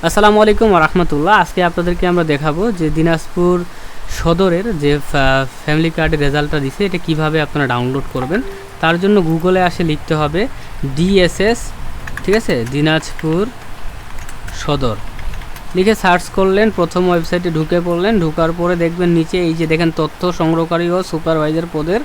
আসসালামু আলাইকুম ওয়া রাহমাতুল্লাহ। আজকে আপনাদেরকে আমরা দেখাবো যে দিনাজপুর সদরের যে ফ্যামিলি কার্ডের রেজাল্টটা দিছে এটা কিভাবে আপনারা ডাউনলোড করবেন। তার জন্য গুগলে আসে লিখতে হবে ডিএসএস, ঠিক আছে, দিনাজপুর সদর লিখে সার্চ করলেন, প্রথম ওয়েবসাইটে ঢুকে পড়লেন। ঢোকার পরে দেখবেন নিচে এই যে দেখেন তথ্য সংগ্রহকারী ও সুপারভাইজার পদের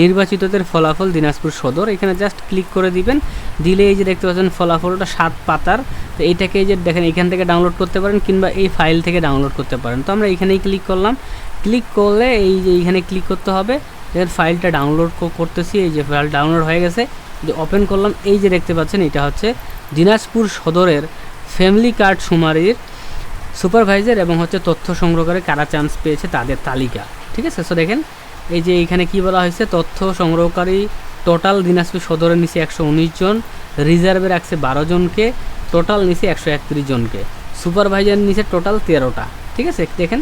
নির্বাচিতদের ফলাফল দিনাজপুর সদর। এখানে জাস্ট ক্লিক করে দিবেন, দিলে এই যে দেখতে পাচ্ছেন ফলাফলটা 7 পাতার। তো এইটাকে এই যে দেখেন এখান থেকে ডাউনলোড করতে পারেন কিংবা এই ফাইল থেকে ডাউনলোড করতে পারেন। তো আমরা এখানেই ক্লিক করলাম। ক্লিক করলে এই যে এইখানে ক্লিক করতে হবে, দেখেন ফাইলটা ডাউনলোড করতেছি। এই যে ফাইল ডাউনলোড হয়ে গেছে, যে ওপেন করলাম, এই যে দেখতে পাচ্ছেন এটা হচ্ছে দিনাজপুর সদরের ফ্যামিলি কার্ড সুমারির সুপারভাইজার এবং হচ্ছে তথ্য সংগ্রহকারী কারা চান্স পেয়েছে তাদের তালিকা, ঠিক আছে। সো দেখেন এই যে এইখানে কি বলা হয়েছে, তথ্য সংগ্রহকারী টোটাল দিনাজপুর সদরের নিচে 119 জন, রিজার্ভে রাখছে 12 জনকে, টোটাল নিচে 131 জনকে, সুপারভাইজার নিচে টোটাল 13টা, ঠিক আছে। দেখেন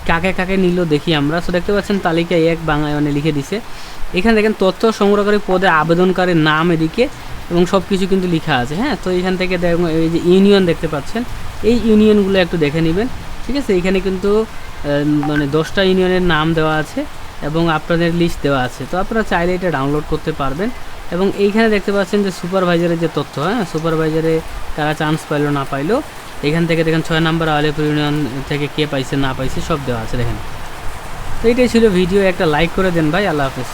কাকে কাকে নিল দেখি আমরা। সো দেখতে পাচ্ছেন তালিকায় এক বাংলায় মানে লিখে দিছে। এখানে দেখেন তথ্য সংগ্রহকারী পদে আবেদনকারীর নাম এদিকে এবং সব কিছু কিন্তু লেখা আছে, হ্যাঁ। তো এখান থেকে দেখুন এই যে ইউনিয়ন দেখতে পাচ্ছেন, এই ইউনিয়নগুলো একটু দেখে নেবেন, ঠিক আছে। এখানে কিন্তু মানে 10টা ইউনিয়নের নাম দেওয়া আছে এবং আপনাদের লিস্ট দেওয়া আছে। তো আপনারা চাইলে এটা ডাউনলোড করতে পারবেন। এবং এইখানে দেখতে পাচ্ছেন যে সুপারভাইজারের যে তথ্য, হ্যাঁ, সুপারভাইজারে কারা চান্স পাইলো না পাইলো, এখান থেকে দেখেন 6 নম্বর আলিপুর ইউনিয়ন থেকে কে পাইছে না পাইছে সব দেওয়া আছে দেখেন। তো এইটাই ছিল ভিডিও, একটা লাইক করে দেন ভাই। আল্লাহ হাফেজ।